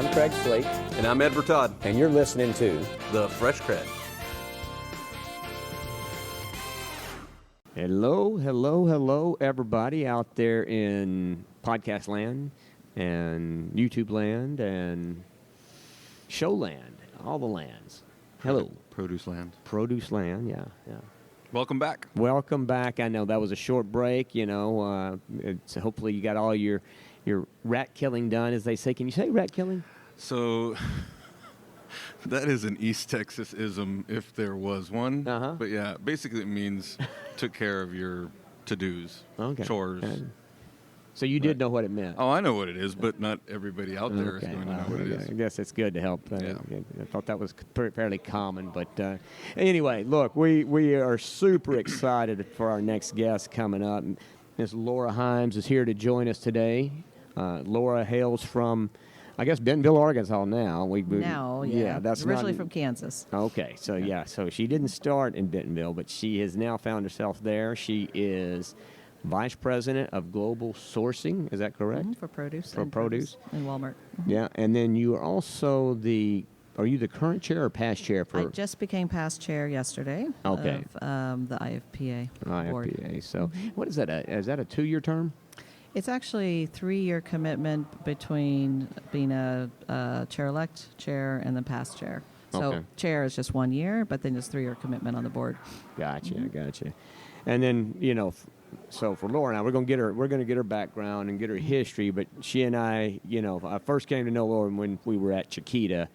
I'm Craig Slate. And I'm Edward Todd. And you're listening to The Fresh CrEd. Hello, everybody out there in podcast land and YouTube land and show land, all the lands. Hello. Produce land. Produce land, yeah. Welcome back. Welcome back. I know that was a short break, hopefully you got all your rat killing done, as they say. Can you say rat killing? So that is an East Texas-ism if there was one. Uh-huh. But yeah, basically it means took care of your to-dos, chores. So you did know what it meant. Oh, I know what it is, but not everybody out there is going to know what it is. I guess it's good to help. Yeah. I thought that was fairly common. But anyway, look, we are super excited for our next guest coming up. Ms. Laura Himes is here to join us today. Laura hails from, I guess, Bentonville, Arkansas now. That's originally from Kansas. Okay, so she didn't start in Bentonville, but she has now found herself there. She is Vice President of Global Sourcing, is that correct? Mm-hmm, for produce. For produce. In Walmart. Mm-hmm. Yeah, and then you are also are you the current chair or past chair for? I just became past chair yesterday of the IFPA board. IFPA, so what is that, is that a 2-year term? It's actually a 3-year commitment between being a chair-elect chair and the past chair. So chair is just 1 year, but then it's 3-year commitment on the board. Gotcha. And then, so for Laura and I, we're going to get her background and get her history. But she and I, I first came to know Laura when we were at Chiquita.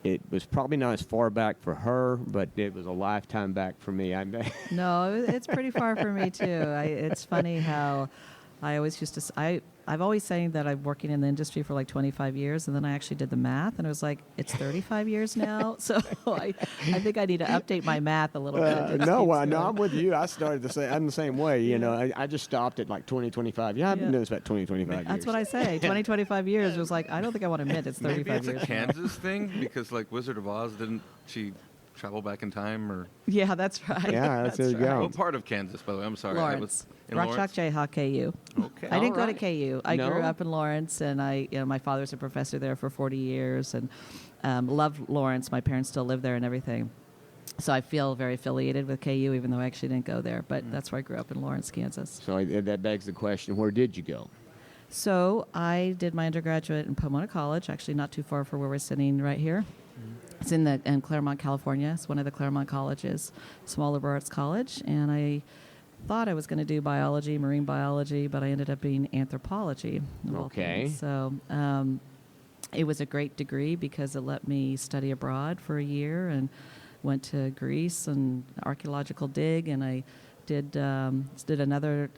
It was probably not as far back for her, but it was a lifetime back for me. No, it's pretty far for me too. It's funny how I always used to. I've always saying that I'm working in the industry for like 25 years, and then I actually did the math, and it was like, it's 35 years now. So I think I need to update my math a little bit. No, I'm with you. I'm the same way. I just stopped at like 20, 25. Yeah, I've been doing this about 20, 25 years. That's what I say. 20, 25 years was like, I don't think I want to admit it's 35 Maybe it's years. a Kansas thing, because like Wizard of Oz, didn't she travel back in time? Or yeah, that's right. Yeah, there you go. What part of Kansas, by the way? I'm sorry. Lawrence. Lawrence? KU. Okay. I didn't go to KU. I No? grew up in Lawrence, and my father's a professor there for 40 years, and loved Lawrence. My parents still live there and everything. So I feel very affiliated with KU, even though I actually didn't go there. But that's where I grew up in Lawrence, Kansas. So that begs the question, where did you go? So I did my undergraduate in Pomona College, actually not too far from where we're sitting right here. It's in Claremont, California. It's one of the Claremont colleges, small liberal arts college. And I thought I was going to do biology, marine biology, but I ended up being anthropology. Okay. So it was a great degree because it let me study abroad for a year and went to Greece and archaeological dig, and I did another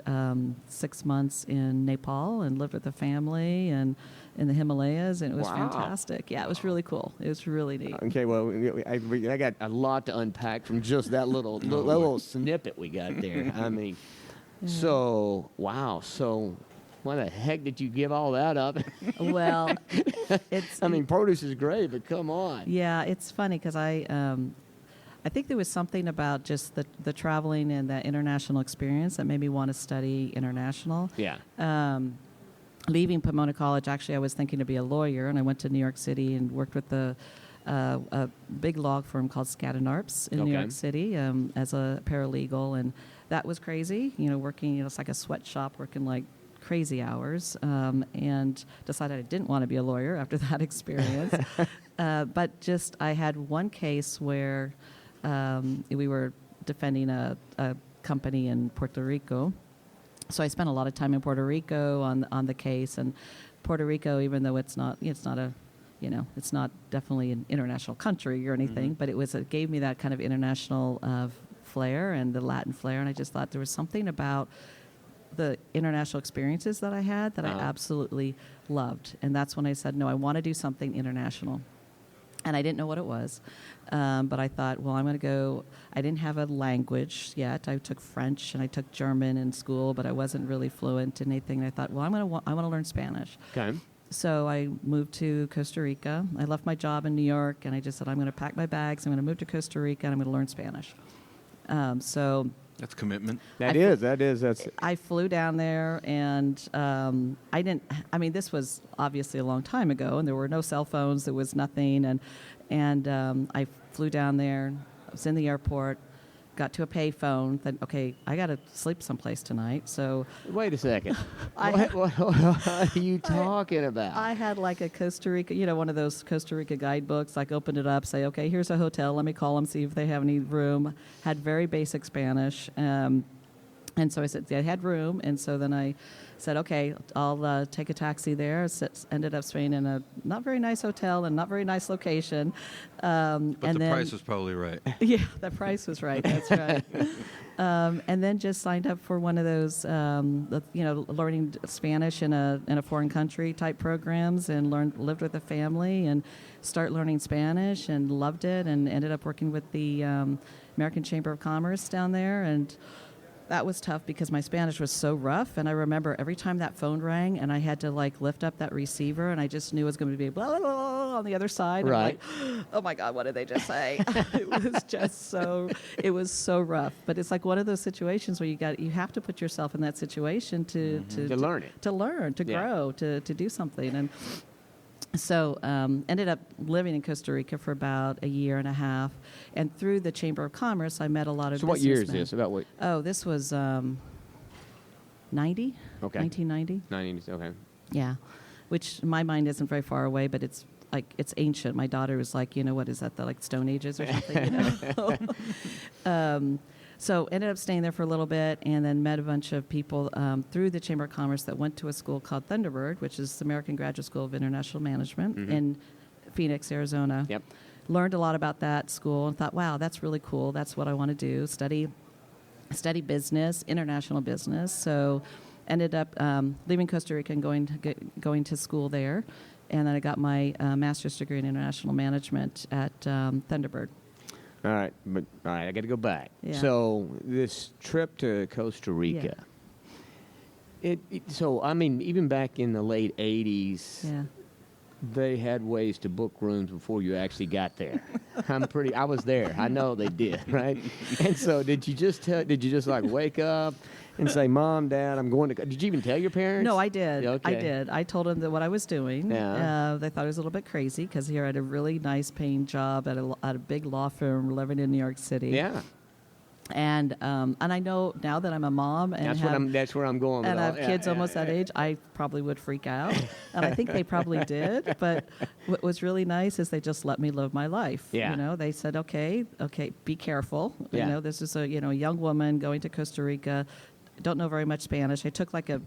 6 months in Nepal and lived with a family and in the Himalayas, and it was fantastic. Yeah, it was really cool. It was really neat. Okay, well, I got a lot to unpack from just that little snippet we got there. I mean, So why the heck did you give all that up? Well, produce is great, but come on. Yeah, it's funny because I think there was something about just the traveling and that international experience that made me want to study international. Yeah. Leaving Pomona College, actually, I was thinking to be a lawyer, and I went to New York City and worked with a big law firm called Skadden Arps in New York City as a paralegal, and that was crazy. Working, it's like a sweatshop, working like crazy hours, and decided I didn't want to be a lawyer after that experience. But I had one case where we were defending a company in Puerto Rico. So I spent a lot of time in Puerto Rico on the case, and Puerto Rico, even though it's not definitely an international country or anything, but it gave me that kind of international flair and the Latin flair, and I just thought there was something about the international experiences that I had that I absolutely loved, and that's when I said, no, I want to do something international. And I didn't know what it was, but I thought, well, I'm going to go. I didn't have a language yet. I took French and I took German in school, but I wasn't really fluent in anything. And I thought, well, I want to learn Spanish. Okay. So I moved to Costa Rica. I left my job in New York, and I just said, I'm going to pack my bags. I'm going to move to Costa Rica, and I'm going to learn Spanish. So That's commitment. That's I flew down there, and I didn't. I mean, this was obviously a long time ago, and there were no cell phones. There was nothing, and I flew down there. I was in the airport. Got to a payphone. Then, okay, I got to sleep someplace tonight. So wait a second. What are you talking about? I had like a Costa Rica, one of those Costa Rica guidebooks. Like, opened it up, say, okay, here's a hotel. Let me call them, see if they have any room. Had very basic Spanish. And so I said, they had room. And so then I said, okay, I'll take a taxi there. Ended up staying in a not very nice hotel and not very nice location. But the price was probably right. Yeah, the price was right. That's right. And then just signed up for one of those, learning Spanish in a foreign country type programs, and lived with a family and start learning Spanish, and loved it, and ended up working with the American Chamber of Commerce down there. And that was tough because my Spanish was so rough, and I remember every time that phone rang and I had to lift up that receiver, and I just knew it was going to be blah, blah, blah, on the other side. Right. I'm like, oh my God, what did they just say? It was so rough. But it's like one of those situations where you have to put yourself in that situation to learn it, to learn, to grow, to do something. And so ended up living in Costa Rica for about a year and a half. And through the Chamber of Commerce, I met a lot of So what year is businessmen. this? About what? Oh, this was 90, Okay. 1990. 90s, okay. Yeah, which in my mind isn't very far away, but it's ancient. My daughter was like, what is that, the Stone Ages or something? So ended up staying there for a little bit, and then met a bunch of people through the Chamber of Commerce that went to a school called Thunderbird, which is the American Graduate School of International Management in Phoenix, Arizona. Yep. Learned a lot about that school and thought, wow, that's really cool. That's what I want to do, study business, international business. So ended up leaving Costa Rica and going to school there. And then I got my master's degree in international management at Thunderbird. All right, I got to go back. Yeah. So this trip to Costa Rica. Yeah. Even back in the late '80s, they had ways to book rooms before you actually got there. I was there. I know they did, right? And so did you just wake up and say, Mom, Dad, I'm going to go? Did you even tell your parents? No, I did. Okay. I did. I told them what I was doing. Yeah. They thought it was a little bit crazy because here I had a really nice paying job at a big law firm living in New York City. Yeah. And I know now that I'm a mom and that's where I'm going. And I have kids almost that age, I probably would freak out. And I think they probably did. But what was really nice is they just let me live my life. Yeah. They said, okay, be careful. Yeah. This is a young woman going to Costa Rica. Don't know very much Spanish. I took like a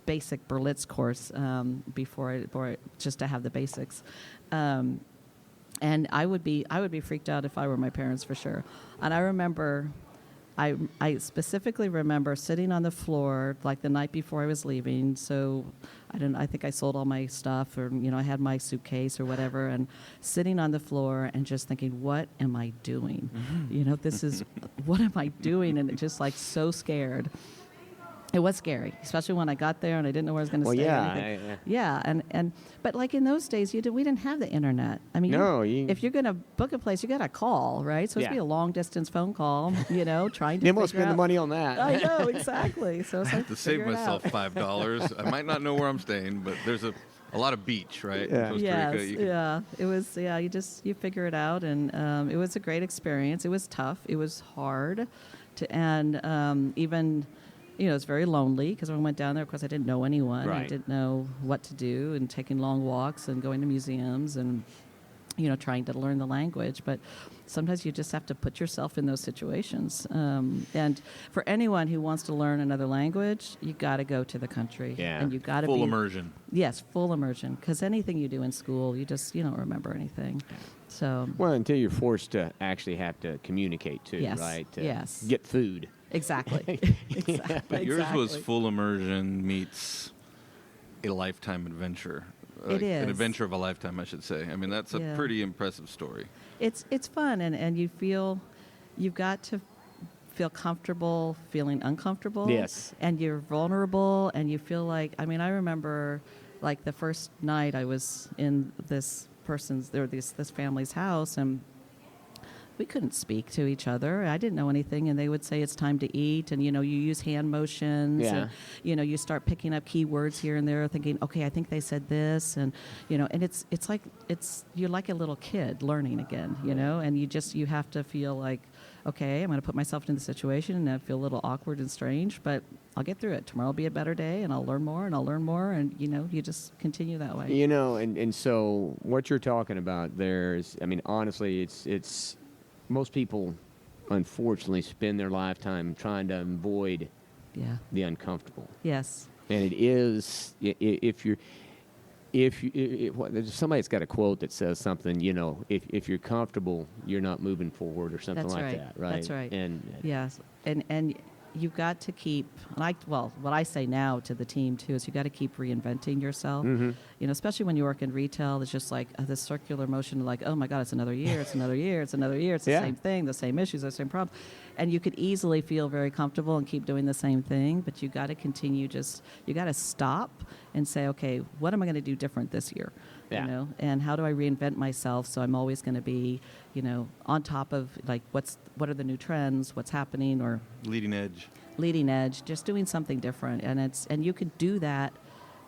basic Berlitz course before just to have the basics. And I would be freaked out if I were my parents for sure. And I remember. I specifically remember sitting on the floor like the night before I was leaving. So I think I sold all my stuff, or I had my suitcase or whatever, and sitting on the floor and just thinking, what am I doing? This is what am I doing? And just like so scared. It was scary, especially when I got there and I didn't know where I was going to stay. But like in those days, we didn't have the internet. I mean, if you're going to book a place, you got to call, right? So it's be a long distance phone call, trying to. Then we'll spend the money on that. I know exactly. So it's I have to save myself $5. I might not know where I'm staying, but there's a lot of beach, right? Yeah. It was. Yeah, you figure it out, and it was a great experience. It was tough. It was hard, even. It's very lonely because when I went down there, of course, I didn't know anyone. Right. I didn't know what to do, and taking long walks and going to museums and, trying to learn the language. But sometimes you just have to put yourself in those situations. And for anyone who wants to learn another language, you got to go to the country. Yeah. And you got to full immersion. Yes, full immersion. Because anything you do in school, you don't remember anything. So. Well, until you're forced to actually have to communicate too, right? Yes. Get food. Exactly. But yours was full immersion meets a lifetime adventure. It is. An adventure of a lifetime, I should say. I mean, that's a pretty impressive story. It's fun, and you've got to feel comfortable feeling uncomfortable. Yes. And you're vulnerable, and you feel like, I remember like the first night I was in this family's house, and we couldn't speak to each other. I didn't know anything, and they would say it's time to eat, and you use hand motions, Yeah. and you start picking up keywords here and there, thinking, okay, I think they said this, and and it's like you're like a little kid learning again, and you have to feel like, okay, I'm going to put myself in the situation, and I feel a little awkward and strange, but I'll get through it. Tomorrow will be a better day, and I'll learn more, and you just continue that way. And so what you're talking about there is, I mean, honestly, it's most people, unfortunately, spend their lifetime trying to avoid the uncomfortable. Yes. And it is, somebody's got a quote that says something, if you're comfortable, you're not moving forward or something that, right? That's right. And yes, and you've got to keep, what I say now to the team too is you got to keep reinventing yourself. Especially when you work in retail, it's just like this circular motion, like, oh my God, it's another year, it's another year, it's another year, it's the same thing, the same issues, the same problems. And you could easily feel very comfortable and keep doing the same thing, but you got to continue, you got to stop and say, okay, what am I going to do different this year? Yeah. And how do I reinvent myself so I'm always going to be, on top of like what are the new trends, what's happening, or Leading edge, just doing something different. And you can do that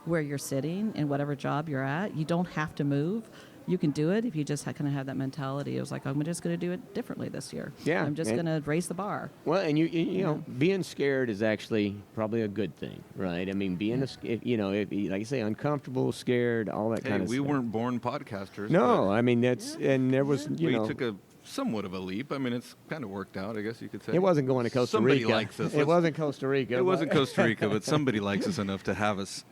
where you're sitting in whatever job you're at. You don't have to move. You can do it if you just kind of have that mentality. It was like, I'm just going to do it differently this year. Yeah. I'm just going to raise the bar. Well, and you know, being scared is actually probably a good thing, right? I mean, being like you say, uncomfortable, scared, all that kind of stuff. We weren't born podcasters. No, I mean and there was we took a somewhat of a leap. I mean, it's kind of worked out, I guess you could say. It wasn't going to Costa Rica. Somebody likes us. It wasn't Costa Rica. It wasn't Costa Rica, but somebody likes us enough to have us.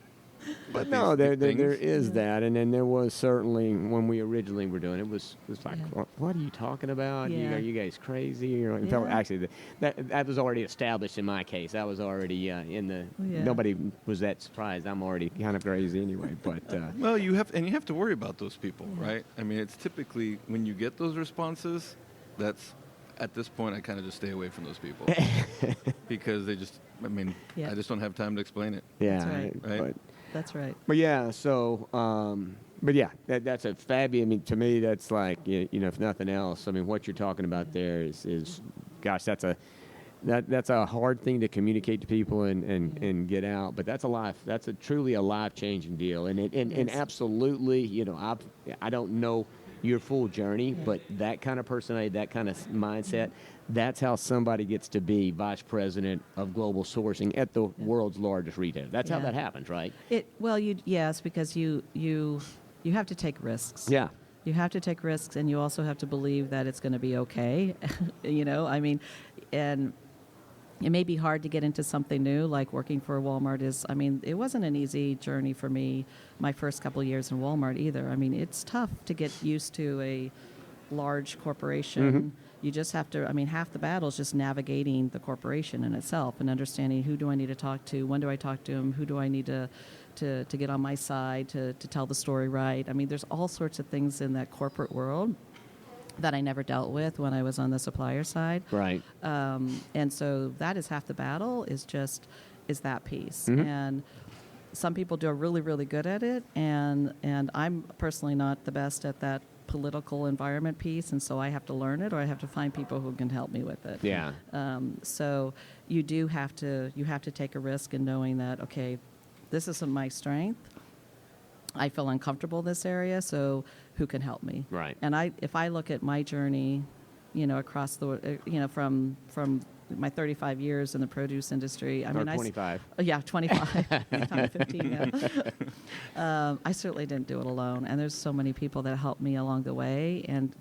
But no, there is that, and then there was certainly when we originally were doing it, it was like, what are you talking about? Yeah. Are you guys crazy? Actually, that was already established in my case. I was already in the. Nobody was that surprised. I'm already kind of crazy anyway. But well, you have to worry about those people, right? I mean, it's typically when you get those responses, that's at this point I kind of just stay away from those people because they just. I mean, I just don't have time to explain it. Yeah, that's right. That's right. But yeah, so, that's a fabulous. I mean, to me, that's like, if nothing else, I mean, what you're talking about there is gosh, that's a hard thing to communicate to people and get out. But that's a truly a life-changing deal. And absolutely, I don't know your full journey, but that kind of personality, that kind of mindset, that's how somebody gets to be vice president of global sourcing at the world's largest retailer. That's how that happens, right? Yes, because you have to take risks. Yeah. You have to take risks, and you also have to believe that it's going to be okay. I mean, and it may be hard to get into something new, like working for Walmart it wasn't an easy journey for me my first couple of years in Walmart either. I mean, it's tough to get used to a large corporation. Mm-hmm. You just have to, half the battle is just navigating the corporation in itself and understanding who do I need to talk to, when do I talk to them, who do I need to get on my side to tell the story right. I mean, there's all sorts of things in that corporate world that I never dealt with when I was on the supplier side. Right. And so that is half the battle is that piece. Mm-hmm. And some people are really, really good at it. And I'm personally not the best at that political environment piece. And so I have to learn it, or I have to find people who can help me with it. Yeah. So you have to take a risk in knowing that, okay, this isn't my strength. I feel uncomfortable in this area, so who can help me? Right. And if I look at my journey, across the, from my 35 years in the produce industry. Or 25. 25. 15, yeah. I certainly didn't do it alone, and there's so many people that helped me along the way and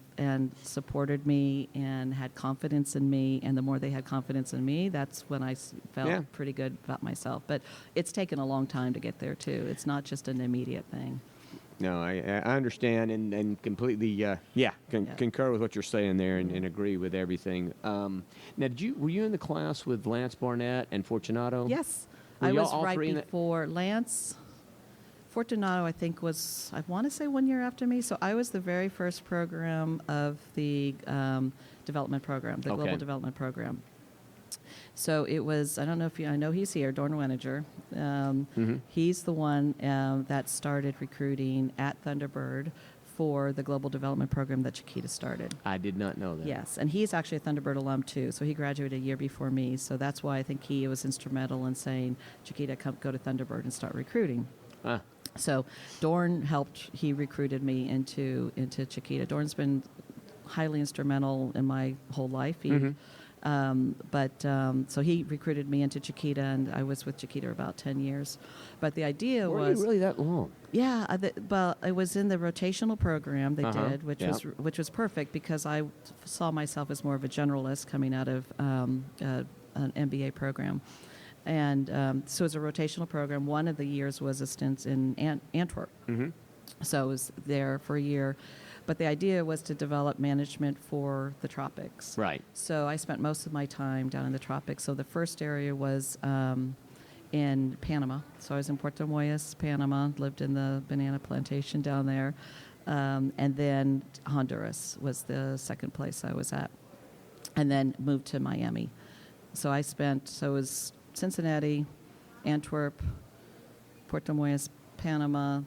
supported me and had confidence in me, and the more they had confidence in me, that's when I felt pretty good about myself. But it's taken a long time to get there, too. It's not just an immediate thing. No, I understand and completely, concur with what you're saying there and agree with everything. Now, were you in the class with Lance Barnett and Fortunato? Yes. Were I was all right three before Lance. Fortunato, I think, was, I want to say 1 year after me. So I was the very first program of the development program, the Global Development Program. So it was, I don't know if I know he's here, Dorn Weninger. He's the one that started recruiting at Thunderbird for the global development program that Chiquita started. I did not know that. Yes, and he's actually a Thunderbird alum too. So he graduated a year before me. So that's why I think he was instrumental in saying, Chiquita, come go to Thunderbird and start recruiting. Ah. So Dorn helped. He recruited me into Chiquita. Dorn's been highly instrumental in my whole life. So he recruited me into Chiquita, and I was with Chiquita about 10 years. But the idea Were was you really that long? yeah, but it was in the rotational program they did, which was perfect because I saw myself as more of a generalist coming out of an MBA program. And so it was a rotational program. One of the years was a stint in Antwerp. So I was there for a year. But the idea was to develop management for the tropics. Right. So I spent most of my time down in the tropics. So the first area was in Panama. So I was in Puerto Moyes, Panama, lived in the banana plantation down there. And then Honduras was the second place I was at. And then moved to Miami. So it was Cincinnati, Antwerp, Puerto Moyes, Panama,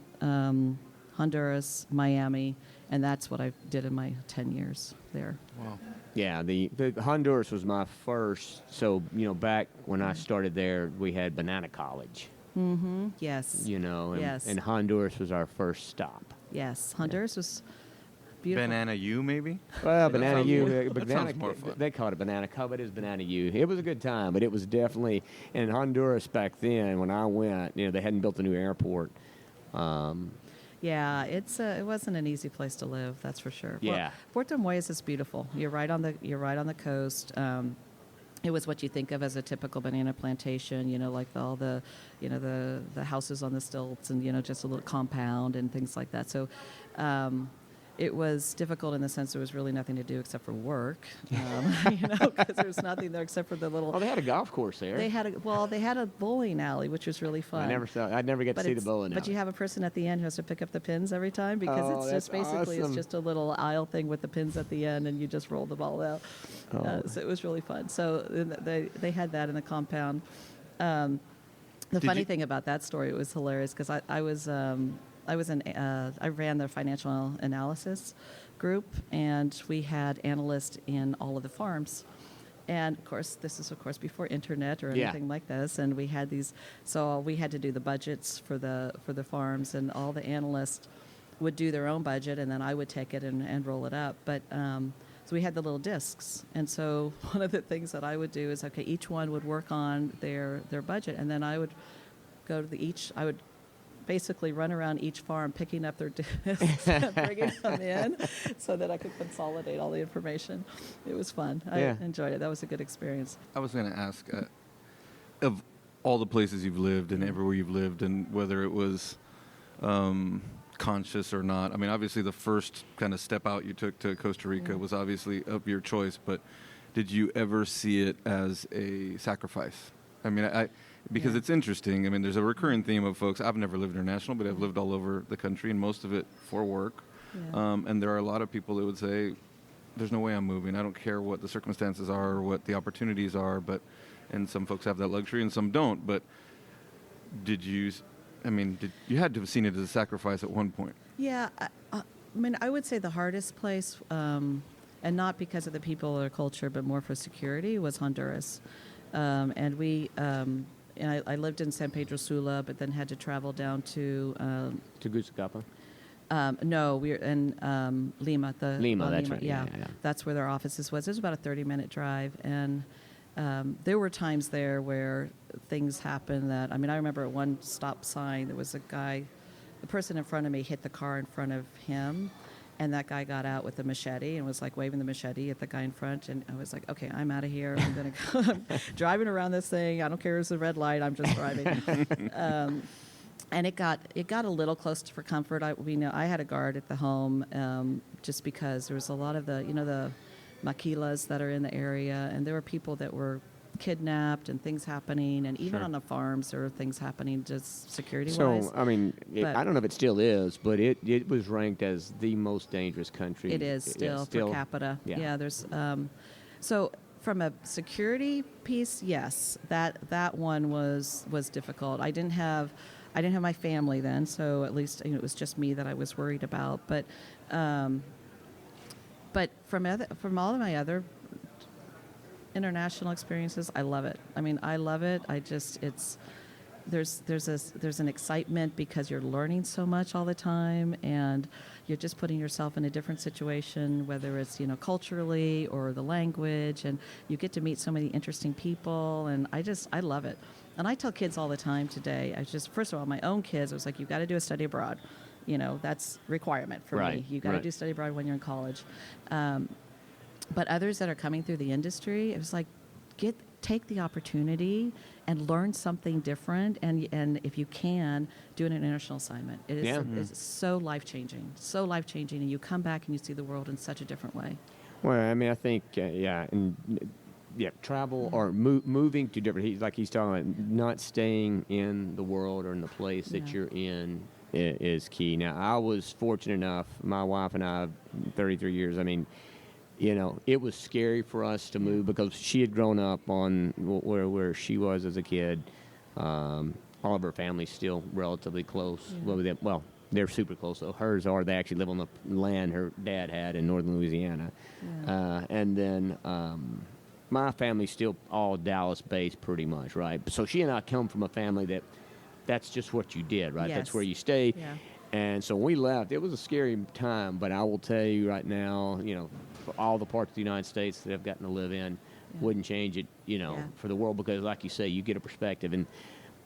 Honduras, Miami, and that's what I did in my 10 years there. Wow. Yeah, the Honduras was my first. So, back when I started there, we had Banana College. Mm-hmm. Yes. And Honduras was our first stop. Yes. Honduras was beautiful. Banana U, maybe? Well, Banana U. That sounds more fun. They call it a Banana Cup, but it's Banana U. It was a good time, but it was definitely, in Honduras back then, when I went, they hadn't built a new airport. Yeah, it wasn't an easy place to live, that's for sure. Yeah. Well, Puerto Moyes is beautiful. You're right on the coast. It was what you think of as a typical banana plantation, like all the, the houses on the stilts and, just a little compound and things like that. So it was difficult in the sense there was really nothing to do except for work, because there was nothing there except for the little. Oh, they had a golf course there. They had a bowling alley, which was really fun. I'd never get to see the bowling alley. But you have a person at the end who has to pick up the pins every time because it's just basically awesome. It's just a little aisle thing with the pins at the end, and you just roll the ball out. So it was really fun. So they had that in the compound. The funny thing about that story, it was hilarious because I ran the financial analysis group, and we had analysts in all of the farms. And of course, this is before internet or anything like this. And we had so we had to do the budgets for the farms, and all the analysts would do their own budget, and then I would take it and roll it up. But so we had the little discs, and so one of the things that I would do is each one would work on their budget, and then I would go to I would basically run around each farm picking up their discs and bringing them in so that I could consolidate all the information. It was fun. I enjoyed it. That was a good experience. I was going to ask, of all the places you've lived and everywhere you've lived, and whether it was conscious or not, I mean, obviously the first kind of step out you took to Costa Rica was obviously of your choice, but did you ever see it as a sacrifice? I mean, because it's interesting. I mean, there's a recurring theme of folks. I've never lived international, but I've lived all over the country, and most of it for work. Yeah. And there are a lot of people that would say, there's no way I'm moving. I don't care what the circumstances are or what the opportunities are. And some folks have that luxury and some don't. But you had to have seen it as a sacrifice at one point. Yeah. I would say the hardest place, and not because of the people or culture, but more for security, was Honduras. And we... And I lived in San Pedro Sula, but then had to travel down to Tegucigalpa? No, we were in Lima. Lima, that's right. Yeah, that's where their offices was. It was about a 30-minute drive, and there were times there where things happened that, I remember at one stop sign, there was the person in front of me hit the car in front of him, and that guy got out with the machete and was waving the machete at the guy in front. And I was like, okay, I'm out of here. I'm going to go. I'm driving around this thing. I don't care if it's a red light. I'm just driving. And it got a little close for comfort. I had a guard at the home just because there was a lot of the maquilas that are in the area. And there were people that were kidnapped and things happening, and even on the farms there are things happening just security-wise. So, I don't know if it still is, but it was ranked as the most dangerous country. It is still per capita. Yeah, there's so from a security piece, yes, that one was difficult. I didn't have I didn't have my family then, so at least it was just me that I was worried about. But from all of my other international experiences, I love it. I mean, I love it. There's an excitement because you're learning so much all the time, and you're just putting yourself in a different situation, whether it's culturally or the language, and you get to meet so many interesting people, and I love it. And I tell kids all the time today, first of all, my own kids, I was like, you've got to do a study abroad. That's requirement for me. You've got to do study abroad when you're in college. But others that are coming through the industry, it was like, take the opportunity and learn something different, and if you can, do an international assignment. It is it's so life-changing, and you come back and you see the world in such a different way. Well, I mean, I think, travel or moving to different, like he's talking about, not staying in the world or in the place that you're in is key. Now, I was fortunate enough, my wife and I, 33 years, I mean, it was scary for us to move because she had grown up on where she was as a kid. All of her family's still relatively close. Yeah. Well, they're super close. So hers are. They actually live on the land her dad had in northern Louisiana. Yeah. And then my family's still all Dallas-based pretty much, right? So she and I come from a family that's just what you did, right? Yes. That's where you stayed. Yeah. And so when we left, it was a scary time, but I will tell you right now, for all the parts of the United States that I've gotten to live in, wouldn't change it, for the world, because like you say, you get a perspective. And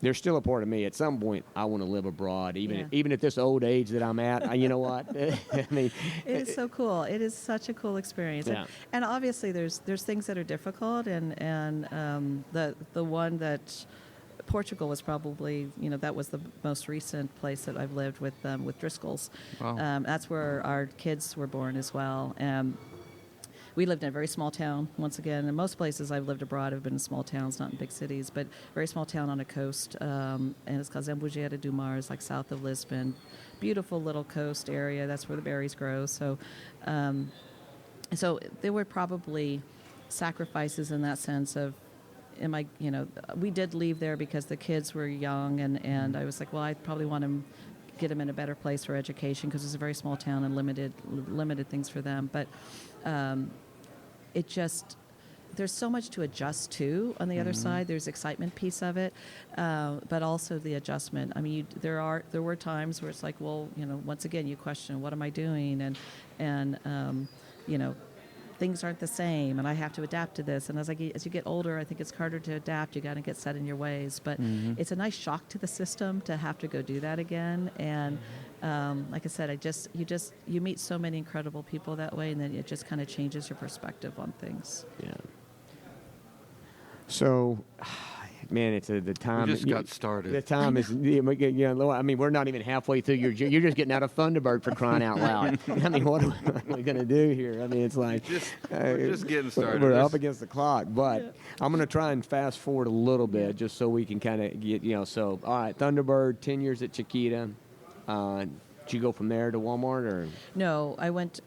there's still a part of me, at some point, I want to live abroad, even at this old age that I'm at. You know what? I mean, it is so cool. It is such a cool experience. Yeah. And obviously there's things that are difficult, and the one that Portugal was probably, that was the most recent place that I've lived with Driscolls. Wow. That's where our kids were born as well. We lived in a very small town, once again. And most places I've lived abroad have been in small towns, not in big cities, but very small town on a coast. And it's called Zambujeira do Mar, it's like south of Lisbon. Beautiful little coast area. That's where the berries grow. So there were probably sacrifices in that sense of, we did leave there because the kids were young, and I was like, well, I probably want to get them in a better place for education because it's a very small town and limited things for them. But there's so much to adjust to on the other side. There's excitement piece of it, but also the adjustment. I mean, there were times where it's like, well, once again, you question, what am I doing? And things aren't the same, and I have to adapt to this. And as you get older, I think it's harder to adapt. You got to get set in your ways. But it's a nice shock to the system to have to go do that again. And like I said, you meet so many incredible people that way, and then it just kind of changes your perspective on things. Yeah. So, man, it's the time. We just got started. The time is, I mean, we're not even halfway through you're just getting out of Thunderbird, for crying out loud. I mean, what are we going to do here? I mean, it's like we're just getting started. We're up against the clock, but I'm going to try and fast forward a little bit just so we can kind of get, so, all right, Thunderbird, 10 years at Chiquita. Did you go from there to Walmart, or? No, I went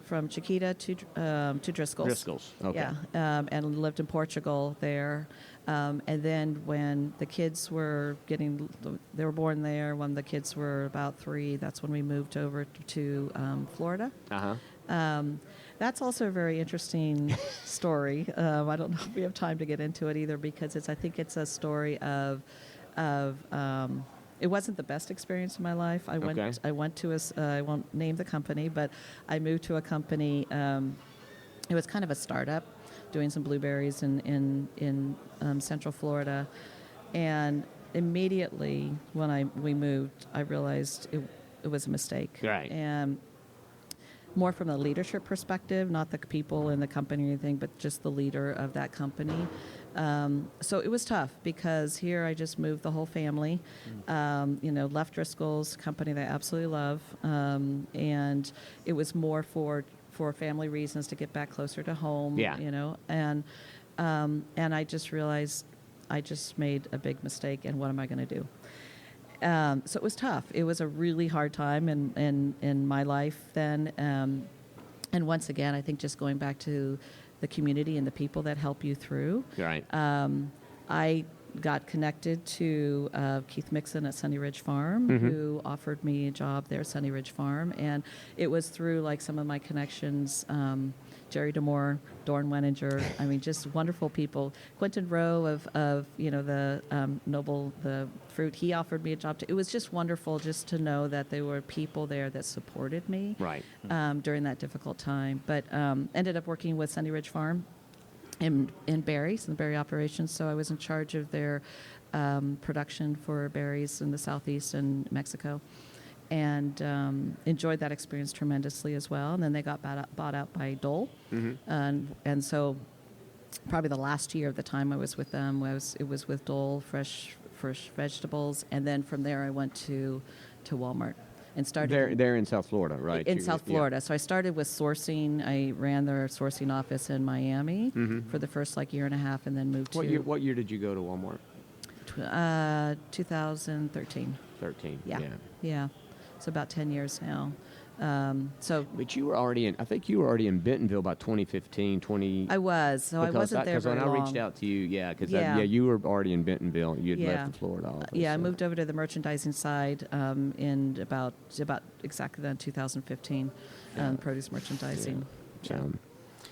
from Chiquita to Driscolls. Driscolls, okay. Yeah, and lived in Portugal there. And then when the kids were they were born there, when the kids were about 3, that's when we moved over to Florida. Uh-huh. That's also a very interesting story. I don't know if we have time to get into it either, because I think it's a story of it wasn't the best experience in my life. I went to I won't name the company, but I moved to a company. It was kind of a startup, doing some blueberries in Central Florida, and immediately when we moved, I realized it was a mistake. Right. And more from a leadership perspective, not the people in the company or anything, but just the leader of that company. So it was tough, because here I just moved the whole family, left Driscoll's, company that I absolutely love, and it was more for family reasons, to get back closer to home, and I just realized I just made a big mistake, and what am I going to do? So it was tough. It was a really hard time in my life then, and once again, I think just going back to the community and the people that help you through. Right. I got connected to Keith Mixon at Sunny Ridge Farm, who offered me a job there at Sunny Ridge Farm. And it was through like some of my connections, Jerry DeMore, Dorn Wenninger, I mean, just wonderful people. Quentin Rowe of the Noble, the fruit, he offered me a job. It was just wonderful just to know that there were people there that supported me Right. During that difficult time. But ended up working with Sunny Ridge Farm in berries, in the berry operations. So I was in charge of their production for berries in the southeast and Mexico. And enjoyed that experience tremendously as well. And then they got bought out by Dole. And so probably the last year of the time I was with them, it was with Dole, fresh vegetables. And then from there I went to Walmart and started. They're in South Florida, right? In South Florida. Yeah. So I started with sourcing. I ran their sourcing office in Miami for the first year and a half, and then moved to... What year did you go to Walmart? 2013. 13, Yeah. So about 10 years now. But you were already I think you were already in Bentonville by 2015, 20... I was, so I wasn't there very long. Because when I reached out to you, you were already in Bentonville. You had left the Florida office. I moved over to the merchandising side in about exactly then 2015, produce merchandising. Yeah.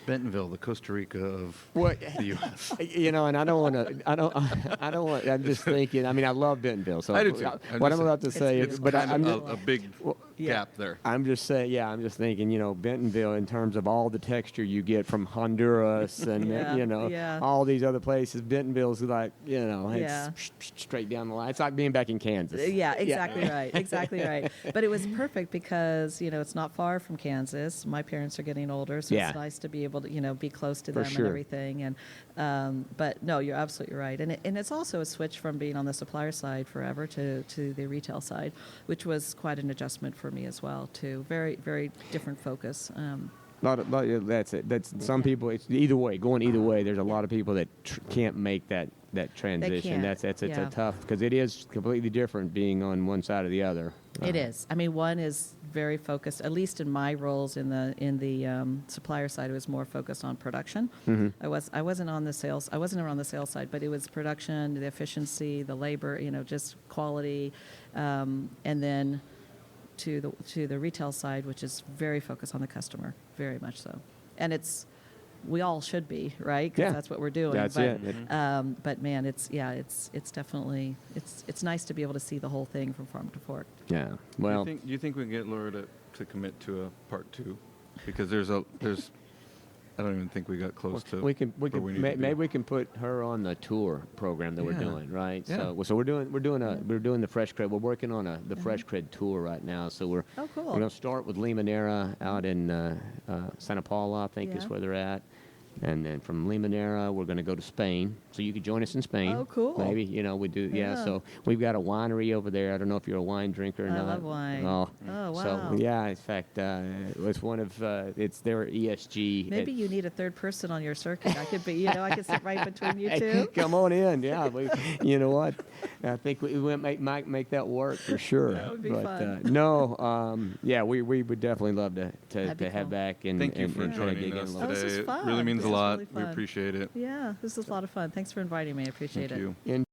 Bentonville, the Costa Rica of the U.S. And I don't want. I'm just thinking. I mean, I love Bentonville. So I do too. What I'm about to say is, but I'm a big gap there. I'm just saying. Yeah, I'm just thinking. Bentonville in terms of all the texture you get from Honduras and all these other places. Bentonville's like it's straight down the line. It's like being back in Kansas. Yeah, exactly right. Exactly right. But it was perfect because it's not far from Kansas. My parents are getting older, so it's nice to be able to be close to them and everything. And but no, you're absolutely right. And it's also a switch from being on the supplier side forever to the retail side, which was quite an adjustment for me as well too. Very, very different focus. That's it. That's some people. It's either way. Going either way. There's a lot of people that can't make that transition. It's a tough, because it is completely different being on one side or the other. It is. I mean, one is very focused. At least in my roles in the supplier side, it was more focused on production. I wasn't on the sales. I wasn't around the sales side, but it was production, the efficiency, the labor. Just quality, and then to the retail side, which is very focused on the customer, very much so. And we all should be, right? Because that's what we're doing. That's it. But man, it's definitely it's nice to be able to see the whole thing from farm to fork. Yeah. Well, do you think we can get Laura to commit to a part 2? Because there's I don't even think we got close to. Maybe we can put her on the tour program that we're doing, right? Yeah. So we're doing the Fresh CrEd. We're working on the Fresh CrEd tour right now. So we're cool. We're going to start with Limonera out in Santa Paula, I think is where they're at. And then from Limonera, we're going to go to Spain. So you could join us in Spain. Oh, cool. Maybe, we do. Yeah. So we've got a winery over there. I don't know if you're a wine drinker or not. I love wine. Oh, wow. So, in fact, it's one of, it's their ESG. Maybe you need a third person on your circuit. I could be, I could sit right between you two. Come on in. Yeah. You know what? I think we might make that work for sure. That would be fun. We would definitely love to have back. And thank you for joining us today. This was fun. It really means a lot. Really we appreciate it. Yeah, this is a lot of fun. Thanks for inviting me. I appreciate Thank it. you.